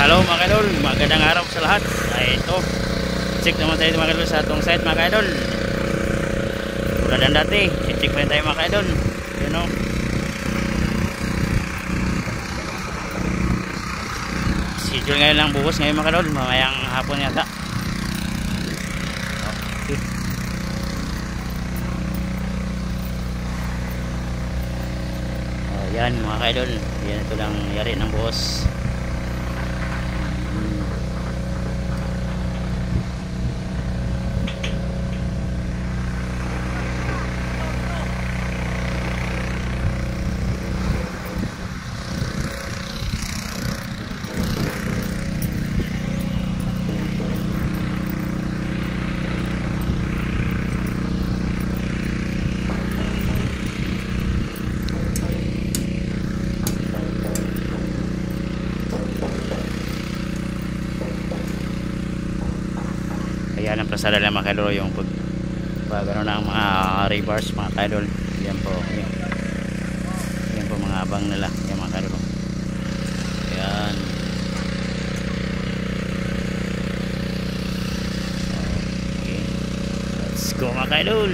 Hello mga kaidol, magandang araw sa lahat. Ay ito, check naman tayo mga kaidol sa atong site mga kaidol. Tulad ng dati, check pa rin tayo mga kaidol. Yun o, schedule ngayon lang buhos ngayon mga kaidol, mamayang hapon yata. Okay. Yan mga kaidol, yan ito lang yari ng buhos. Ayan ang pasada lang mga kaidol, yung pag ano ng mga reverse mga kaidol. Yan po, yan po mga abang nila yan mga kaidol. Ayan, okay, let's go mga kaidol.